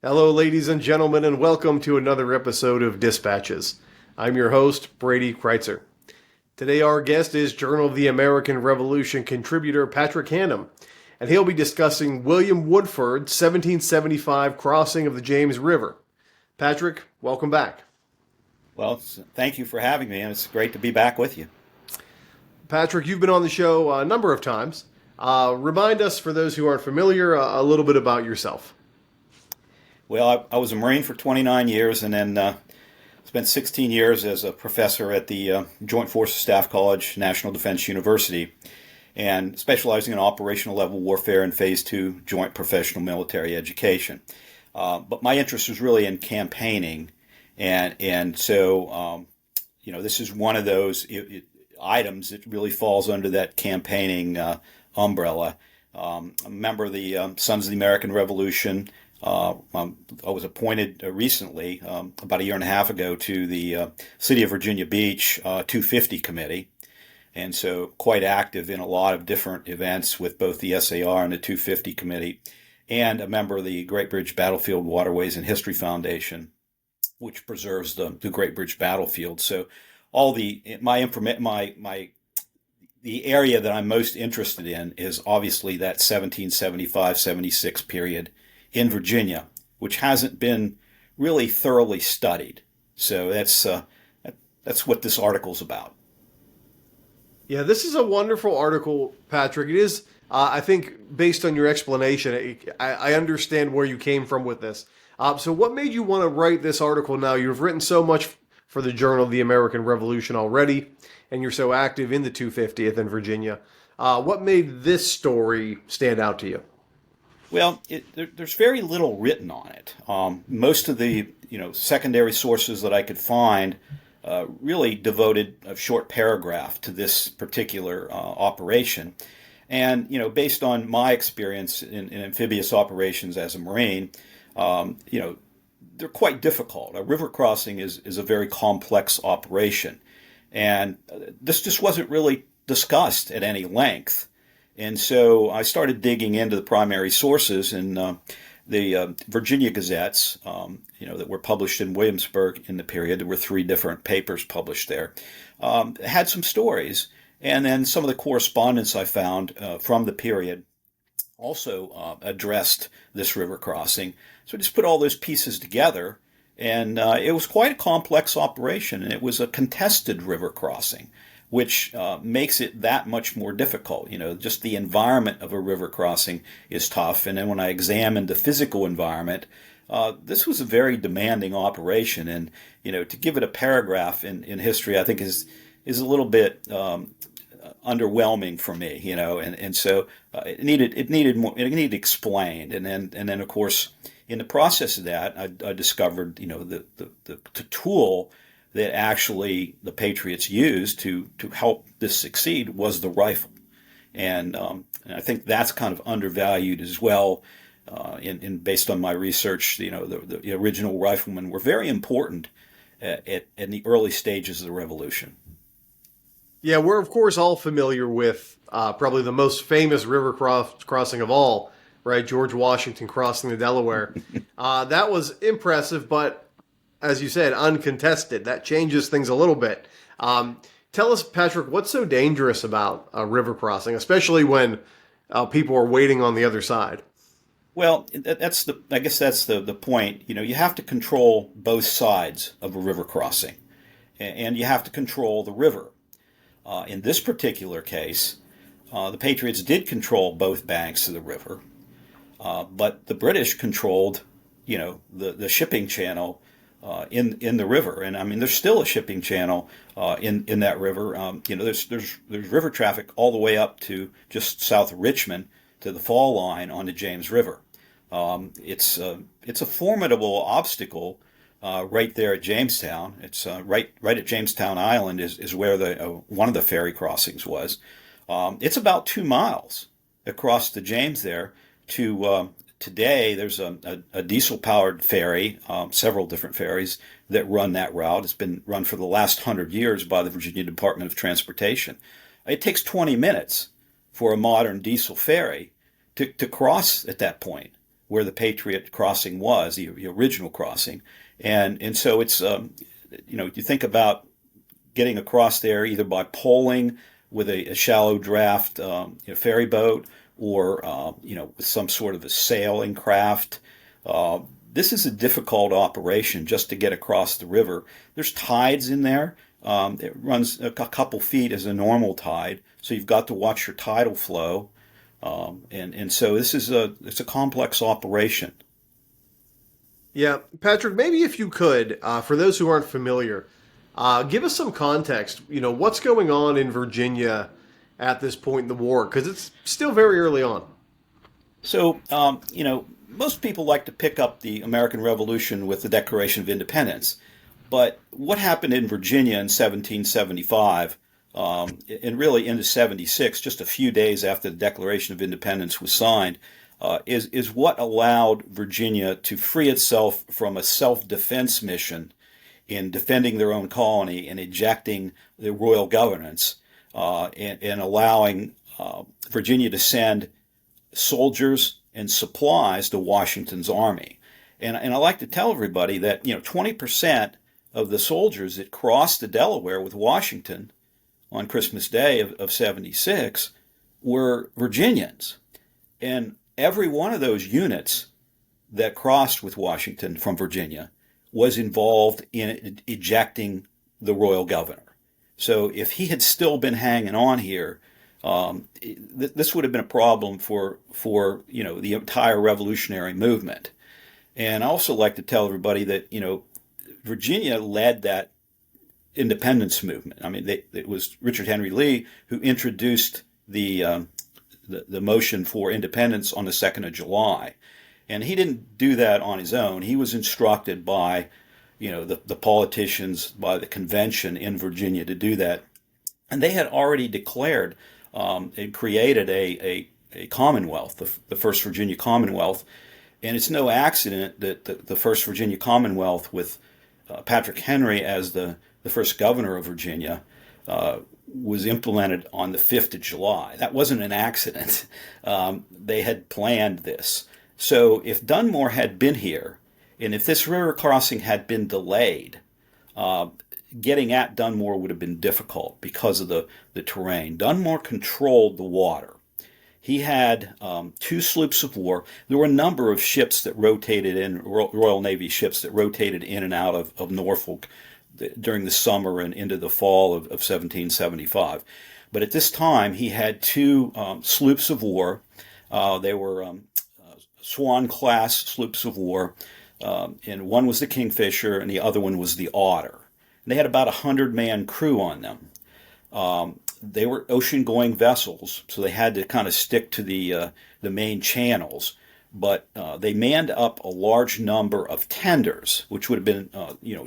Hello, ladies and gentlemen, and welcome to another episode of Dispatches. I'm your host, Brady Kreitzer. Today, our guest is Journal of the American Revolution contributor Patrick Hannum, and he'll be discussing William Woodford's 1775 crossing of the James River. Patrick, welcome back. Well, thank you for having me, and it's great to be back with you. Patrick, you've been on the show a number of times. Remind us, for those who aren't familiar, a little bit about yourself. Well, I was a Marine for 29 years and then spent 16 years as a professor at the Joint Forces Staff College, National Defense University, and specializing in operational level warfare and Phase 2 Joint Professional Military Education. But my interest was really in campaigning, and so this is one of those items that really falls under that campaigning umbrella. I'm a member of the Sons of the American Revolution. I was appointed recently, about a year and a half ago, to the City of Virginia Beach 250 Committee, and so quite active in a lot of different events with both the SAR and the 250 Committee, and a member of the Great Bridge Battlefield Waterways and History Foundation, which preserves the Great Bridge Battlefield. So all the area that I'm most interested in is obviously that 1775-76 period in Virginia, which hasn't been really thoroughly studied. So that's what this article's about. Yeah, this is a wonderful article, Patrick. It is, I think, based on your explanation, I understand where you came from with this. So what made you want to write this article now? You've written so much for the Journal of the American Revolution already, and you're so active in the 250th in Virginia. What made this story stand out to you? Well, there's very little written on it. Most of the secondary sources that I could find really devoted a short paragraph to this particular operation. And based on my experience in amphibious operations as a Marine, they're quite difficult. A river crossing is a very complex operation, and this just wasn't really discussed at any length. And so I started digging into the primary sources in the Virginia Gazettes, that were published in Williamsburg in the period. There were 3 different papers published there. Had some stories, and then some of the correspondence I found from the period also addressed this river crossing. So I just put all those pieces together, and it was quite a complex operation, and it was a contested river crossing, which makes it that much more difficult. Just the environment of a river crossing is tough. And then when I examined the physical environment, this was a very demanding operation. And, to give it a paragraph in history, I think is a little bit underwhelming for me, and so it needed explained. And then of course, in the process of that, I discovered, the tool that actually the Patriots used to help this succeed was the rifle, and I think that's kind of undervalued as well. In based on my research, the original riflemen were very important in the early stages of the Revolution. Yeah, we're of course all familiar with probably the most famous river crossing of all, right? George Washington crossing the Delaware. That was impressive, but as you said, uncontested. That changes things a little bit. Tell us, Patrick, what's so dangerous about a river crossing, especially when people are waiting on the other side? Well, I guess that's the point. You have to control both sides of a river crossing, and you have to control the river. In this particular case, the Patriots did control both banks of the river, but the British controlled, the shipping channel in the river. And I mean, there's still a shipping channel in that river. There's river traffic all the way up to just south of Richmond to the fall line on the James River. It's a formidable obstacle right there at Jamestown. It's right at Jamestown Island is where the one of the ferry crossings was. It's about 2 miles across the James there to today. There's a diesel-powered ferry, several different ferries that run that route. It's been run for the last 100 years by the Virginia Department of Transportation. It takes 20 minutes for a modern diesel ferry to cross at that point. where the Patriot crossing was, the original crossing. And so it's, you think about getting across there either by poling with a shallow draft ferry boat or, with some sort of a sailing craft. This is a difficult operation just to get across the river. There's tides in there. It runs a couple feet as a normal tide, so you've got to watch your tidal flow. And so it's a complex operation. Yeah, Patrick, maybe if you could, for those who aren't familiar, give us some context. What's going on in Virginia at this point in the war? Because it's still very early on. So, most people like to pick up the American Revolution with the Declaration of Independence. But what happened in Virginia in 1775, and really into 76, just a few days after the Declaration of Independence was signed, is what allowed Virginia to free itself from a self-defense mission in defending their own colony and ejecting the royal governance, and allowing Virginia to send soldiers and supplies to Washington's army. And I like to tell everybody that 20% of the soldiers that crossed the Delaware with Washington on Christmas Day of 76 were Virginians. And every one of those units that crossed with Washington from Virginia was involved in ejecting the royal governor. So if he had still been hanging on here, this would have been a problem for the entire revolutionary movement. And I also like to tell everybody that Virginia led that independence movement. I mean, it was Richard Henry Lee who introduced the motion for independence on the 2nd of July. And he didn't do that on his own. He was instructed by, the politicians, by the convention in Virginia to do that. And they had already declared and created a Commonwealth, the First Virginia Commonwealth. And it's no accident that the First Virginia Commonwealth, with Patrick Henry as the first governor of Virginia, was implemented on the 5th of July. That wasn't an accident. They had planned this. So if Dunmore had been here, and if this river crossing had been delayed, getting at Dunmore would have been difficult because of the terrain. Dunmore controlled the water. He had 2 sloops of war. There were a number of ships that rotated in, Royal Navy ships that rotated in and out of Norfolk during the summer and into the fall of 1775. But at this time, he had 2 sloops of war. They were Swan-class sloops of war, and one was the Kingfisher and the other one was the Otter. And they had about 100-man crew on them. They were ocean-going vessels, so they had to kind of stick to the main channels. But they manned up a large number of tenders, which would have been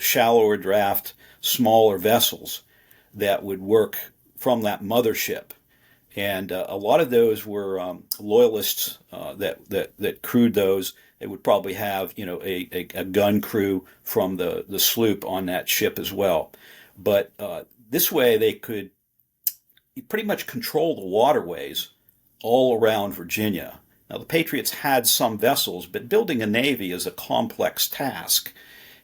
shallower draft, smaller vessels that would work from that mothership. And a lot of those were loyalists that crewed those. They would probably have a gun crew from the sloop on that ship as well. But this way they could pretty much control the waterways all around Virginia. Now, the Patriots had some vessels, but building a navy is a complex task.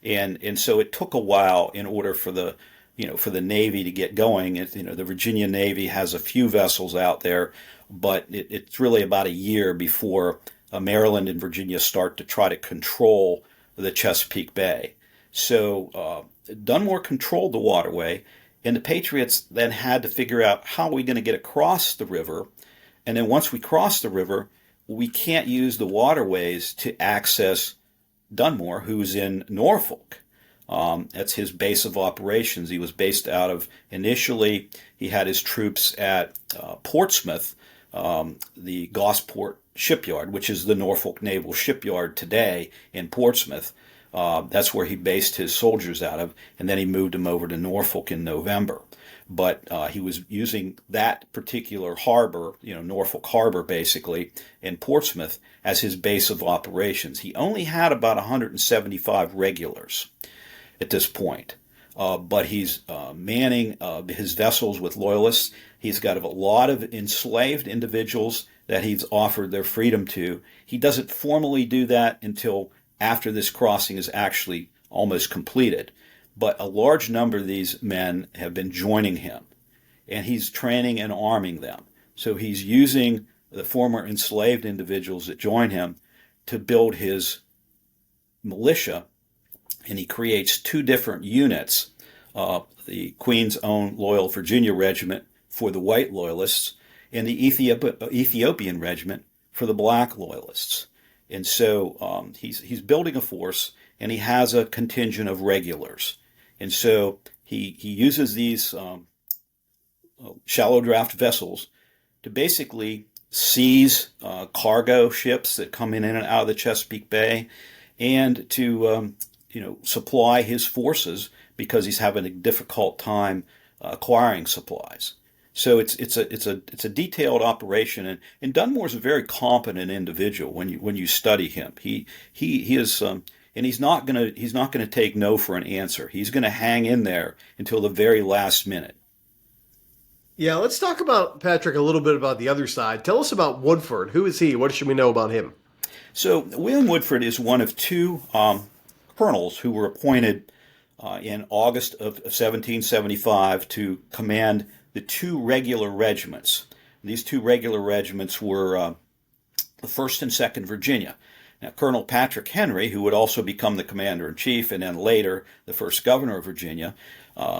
And so it took a while in order for the Navy to get going. The Virginia Navy has a few vessels out there, but it's really about a year before Maryland and Virginia start to try to control the Chesapeake Bay. So Dunmore controlled the waterway, and the Patriots then had to figure out how are we going to get across the river. And then once we cross the river, we can't use the waterways to access Dunmore, who's in Norfolk. That's his base of operations. He was based out of, initially, he had his troops at Portsmouth, the Gosport shipyard, which is the Norfolk Naval Shipyard today in Portsmouth. That's where he based his soldiers out of, and then he moved them over to Norfolk in November. But he was using that particular harbor, Norfolk Harbor basically, in Portsmouth as his base of operations. He only had about 175 regulars at this point. But he's manning his vessels with loyalists. He's got a lot of enslaved individuals that he's offered their freedom to. He doesn't formally do that until after this crossing is actually almost completed. But a large number of these men have been joining him, and he's training and arming them. So he's using the former enslaved individuals that join him to build his militia, and he creates two different units, the Queen's Own Loyal Virginia Regiment for the white loyalists and the Ethiopian Regiment for the black loyalists. And so he's building a force, and he has a contingent of regulars. And so he uses these shallow draft vessels to basically seize cargo ships that come in and out of the Chesapeake Bay, and to supply his forces because he's having a difficult time acquiring supplies. So it's a detailed operation, and Dunmore's a very competent individual when you study him. He is and he's not gonna take no for an answer. He's gonna hang in there until the very last minute. Yeah, let's talk about, Patrick, a little bit about the other side. Tell us about Woodford. Who is he? What should we know about him? So William Woodford is one of two colonels who were appointed in August of 1775 to command the two regular regiments. These two regular regiments were the 1st and 2nd Virginia. Now, Colonel Patrick Henry, who would also become the commander-in-chief and then later the first governor of Virginia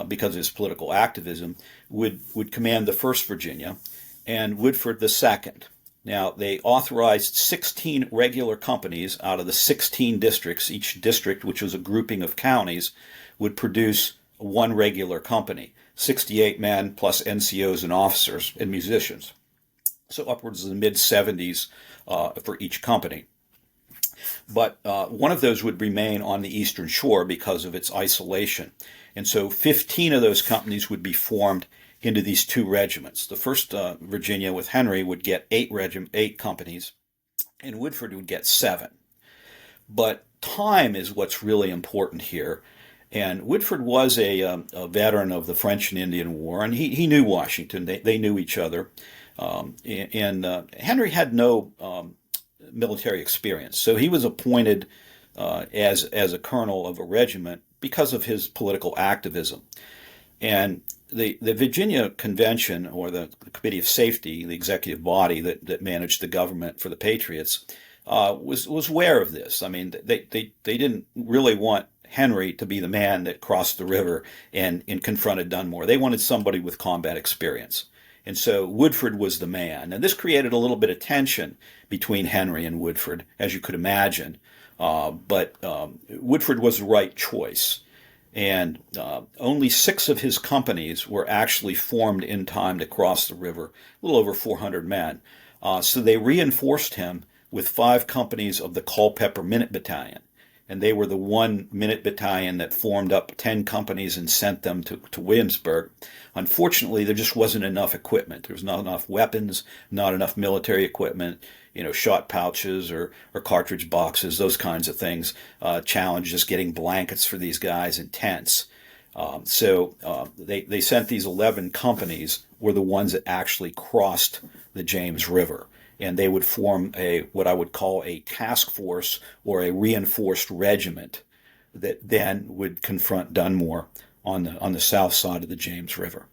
because of his political activism, would command the 1st Virginia, and Woodford the 2nd. Now, they authorized 16 regular companies out of the 16 districts. Each district, which was a grouping of counties, would produce one regular company, 68 men plus NCOs and officers and musicians. So upwards of the mid-70s for each company. But one of those would remain on the eastern shore because of its isolation. And so 15 of those companies would be formed into these two regiments. The 1st Virginia with Henry would get 8 companies, and Woodford would get 7. But time is what's really important here. And Woodford was a veteran of the French and Indian War, and he knew Washington. They knew each other. And Henry had no military experience. So he was appointed as a colonel of a regiment because of his political activism. And the Virginia Convention, or the Committee of Safety, the executive body that managed the government for the Patriots, was aware of this. I mean, they didn't really want Henry to be the man that crossed the river and confronted Dunmore. They wanted somebody with combat experience. And so Woodford was the man. And this created a little bit of tension between Henry and Woodford, as you could imagine. But Woodford was the right choice. And only 6 of his companies were actually formed in time to cross the river, a little over 400 men. So they reinforced him with 5 companies of the Culpeper Minute Battalion. And they were the 1 minute battalion that formed up 10 companies and sent them to Williamsburg. Unfortunately, there just wasn't enough equipment. There was not enough weapons, not enough military equipment, shot pouches or cartridge boxes, those kinds of things. Challenge just getting blankets for these guys and tents. So they sent these 11 companies were the ones that actually crossed the James River. And they would form what I would call a task force or a reinforced regiment that then would confront Dunmore on the south side of the James River.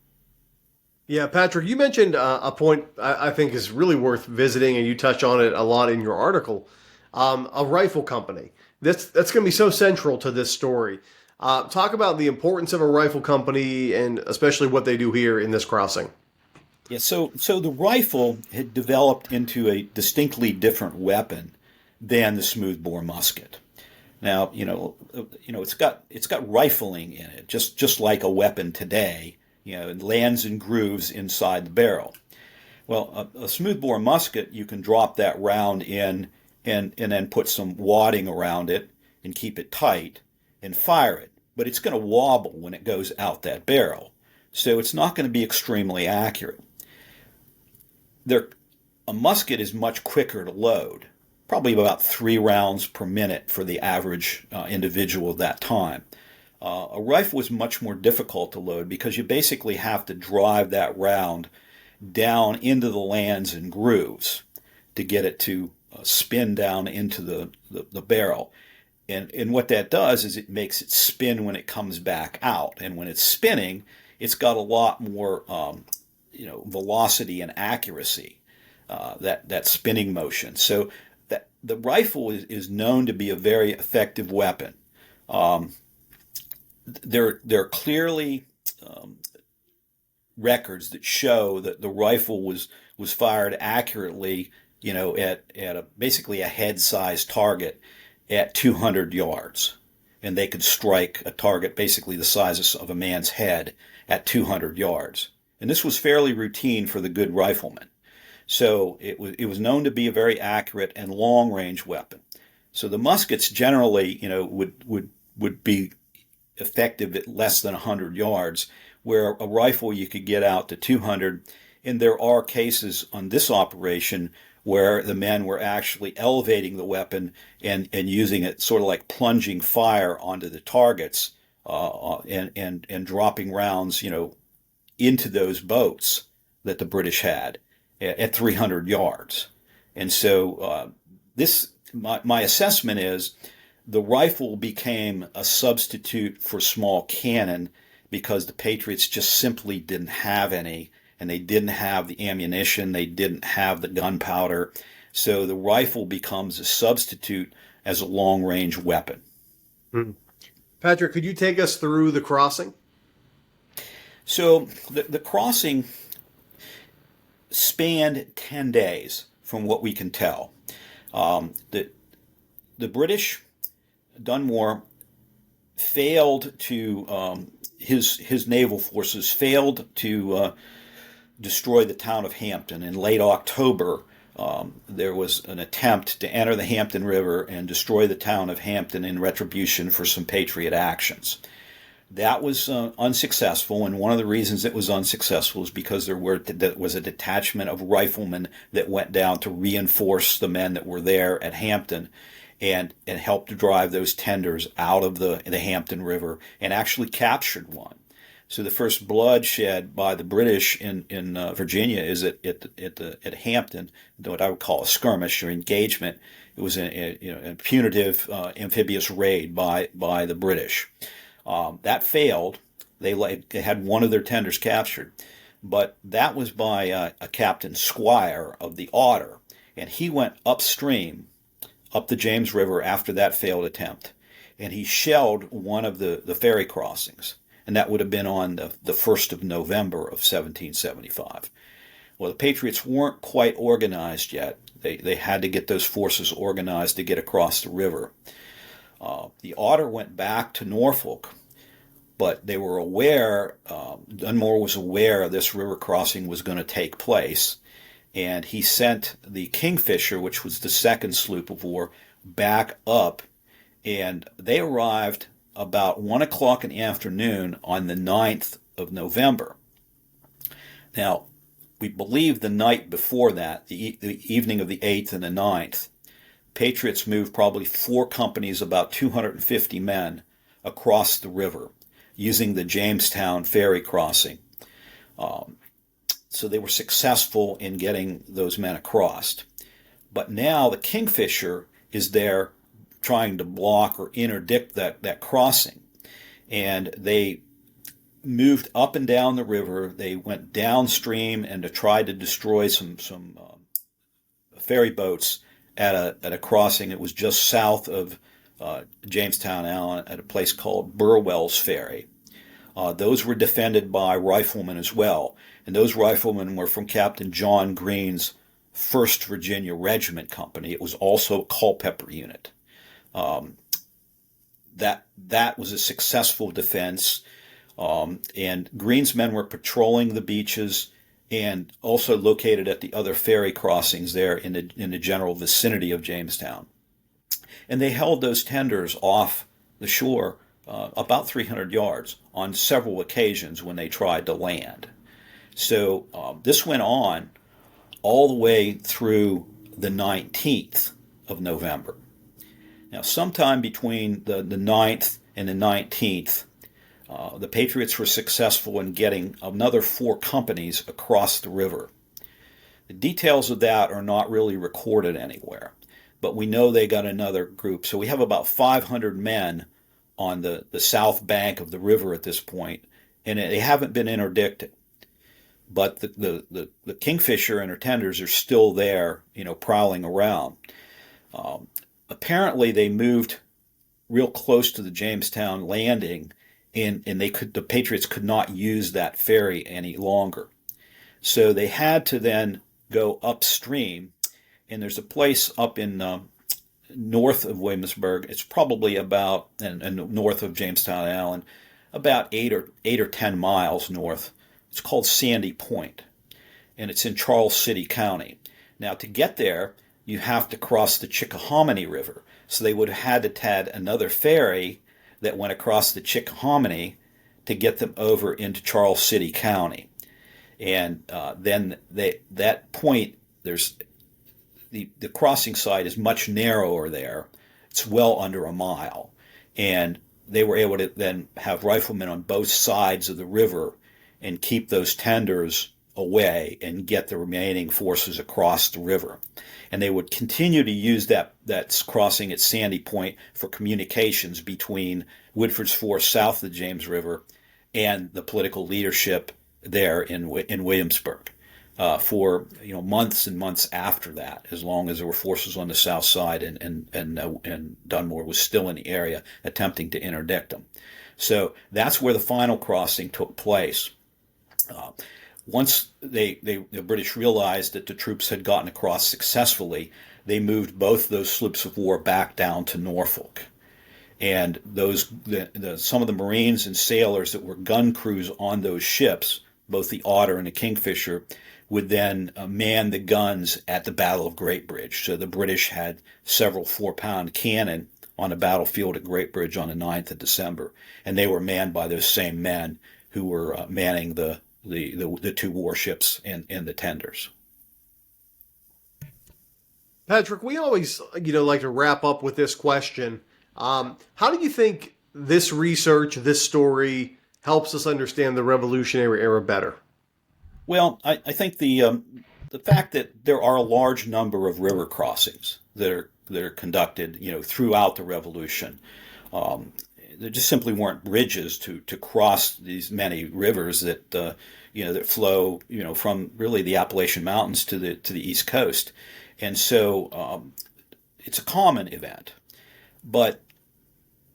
Yeah, Patrick, you mentioned a point I think is really worth visiting, and you touch on it a lot in your article. A rifle company. That's going to be so central to this story. Talk about the importance of a rifle company and especially what they do here in this crossing. Yeah, so the rifle had developed into a distinctly different weapon than the smoothbore musket. Now, it's got rifling in it, just like a weapon today. It lands in grooves inside the barrel. Well, a smoothbore musket, you can drop that round in and then put some wadding around it and keep it tight and fire it. But it's going to wobble when it goes out that barrel. So it's not going to be extremely accurate. A musket is much quicker to load, probably about 3 rounds per minute for the average individual at that time. A rifle is much more difficult to load because you basically have to drive that round down into the lands and grooves. to get it to spin down into the barrel. And what that does is it makes it spin when it comes back out. And when it's spinning, it's got a lot more velocity and accuracy, that spinning motion. So that the rifle is known to be a very effective weapon. There are clearly records that show that the rifle was fired accurately, at basically a head-sized target at 200 yards, and they could strike a target basically the size of a man's head at 200 yards. And this was fairly routine for the good rifleman. So it was known to be a very accurate and long-range weapon. So the muskets generally, would be effective at less than 100 yards, where a rifle you could get out to 200. And there are cases on this operation where the men were actually elevating the weapon and using it sort of like plunging fire onto the targets, and dropping rounds, into those boats that the British had at 300 yards. And so my assessment is the rifle became a substitute for small cannon because the Patriots just simply didn't have any, and they didn't have the ammunition, they didn't have the gunpowder. So the rifle becomes a substitute as a long-range weapon. Patrick, could you take us through the crossing? So the crossing spanned 10 days, from what we can tell. The British, Dunmore, failed to, his naval forces failed to destroy the town of Hampton. In late October, there was an attempt to enter the Hampton River and destroy the town of Hampton in retribution for some Patriot actions. That was unsuccessful, and one of the reasons it was unsuccessful is because there was a detachment of riflemen that went down to reinforce the men that were there at Hampton and help to drive those tenders out of the Hampton River, and actually captured one. So the first bloodshed by the British in Virginia is at Hampton, what I would call a skirmish or engagement. It was a punitive amphibious raid by the British. That failed. They had one of their tenders captured, but that was by a Captain Squire of the Otter, and he went upstream up the James River after that failed attempt, and he shelled one of the ferry crossings, and that would have been on the 1st of November of 1775. Well, the Patriots weren't quite organized yet. They had to get those forces organized to get across the river. The Otter went back to Norfolk, but they were aware, Dunmore was aware this river crossing was going to take place, and he sent the Kingfisher, which was the second sloop of war, back up, and they arrived about 1 o'clock in the afternoon on the 9th of November. Now, we believe the night before that, the evening of the 8th and the 9th, Patriots moved probably 4 companies, about 250 men, across the river using the Jamestown ferry crossing. So they were successful in getting those men across. But now the Kingfisher is there trying to block or interdict that crossing. And they moved up and down the river. They went downstream and to try to destroy some ferry boats at a crossing. It was just south of Jamestown Island at a place called Burwell's Ferry. Those were defended by riflemen as well, and those riflemen were from Captain John Green's 1st Virginia Regiment Company. It was also a Culpeper unit. That was a successful defense, and Green's men were patrolling the beaches and also located at the other ferry crossings there in the general vicinity of Jamestown. And they held those tenders off the shore about 300 yards on several occasions when they tried to land. So this went on all the way through the 19th of November. Now, sometime between the 9th and the 19th, the Patriots were successful in getting another 4 companies across the river. The details of that are not really recorded anywhere, but we know they got another group. So we have about 500 men on the south bank of the river at this point, and they haven't been interdicted. But the kingfisher and her tenders are still there, prowling around. Apparently, they moved real close to the Jamestown landing, and the Patriots could not use that ferry any longer. So they had to then go upstream, and there's a place up in north of Williamsburg. It's probably about and north of Jamestown Island, about 8 or 10 miles north. It's called Sandy Point, and it's in Charles City County. Now, to get there, you have to cross the Chickahominy River. So they would have had to had another ferry that went across the Chickahominy to get them over into Charles City County. And then that point, there's the crossing site is much narrower there. It's well under a mile. And they were able to then have riflemen on both sides of the river and keep those tenders away and get the remaining forces across the river. And they would continue to use that crossing at Sandy Point for communications between Woodford's force south of the James River and the political leadership there in Williamsburg for months and months after that, as long as there were forces on the south side and Dunmore was still in the area attempting to interdict them. So that's where the final crossing took place. Once the British realized that the troops had gotten across successfully, they moved both those sloops of war back down to Norfolk. And some of the Marines and sailors that were gun crews on those ships, both the Otter and the Kingfisher, would then man the guns at the Battle of Great Bridge. So the British had several 4-pound cannon on the battlefield at Great Bridge on the 9th of December, and they were manned by those same men who were manning the two warships and the tenders. Patrick, we always like to wrap up with this question. How do you think this research, this story, helps us understand the Revolutionary Era better? Well, I think the fact that there are a large number of river crossings that are conducted, throughout the Revolution. There just simply weren't bridges to cross these many rivers that that flow from really the Appalachian Mountains to the East Coast, and so it's a common event, but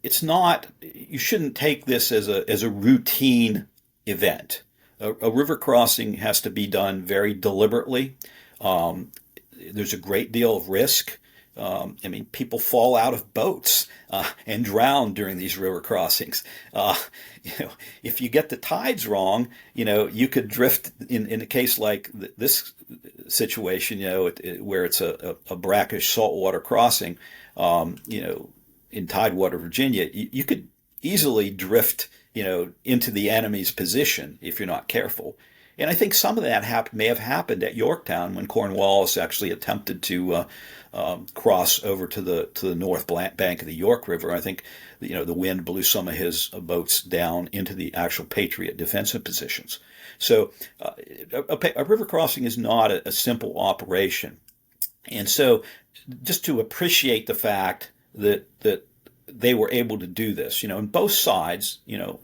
it's not. You shouldn't take this as a routine event. A river crossing has to be done very deliberately. There's a great deal of risk. People fall out of boats and drown during these river crossings. If you get the tides wrong, you could drift in a case like this situation, where it's a brackish saltwater crossing, in Tidewater, Virginia, you could easily drift, into the enemy's position if you're not careful. And I think some of that may have happened at Yorktown when Cornwallis actually attempted to cross over to the north bank of the York River. I think the wind blew some of his boats down into the actual Patriot defensive positions. So a river crossing is not a simple operation. And so just to appreciate the fact that they were able to do this, and both sides,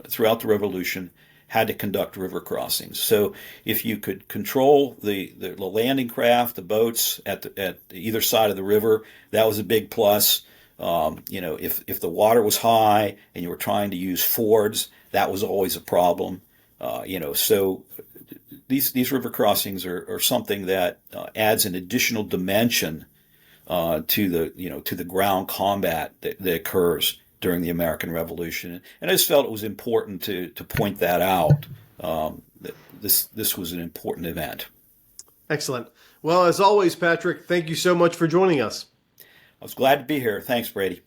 throughout the Revolution, had to conduct river crossings. So if you could control the landing craft, the boats at either side of the river, that was a big plus. If the water was high and you were trying to use fords, that was always a problem. So these river crossings are something that adds an additional dimension to the ground combat that occurs during the American Revolution. And I just felt it was important to point that out, that this was an important event. Excellent. Well, as always, Patrick, thank you so much for joining us. I was glad to be here. Thanks, Brady.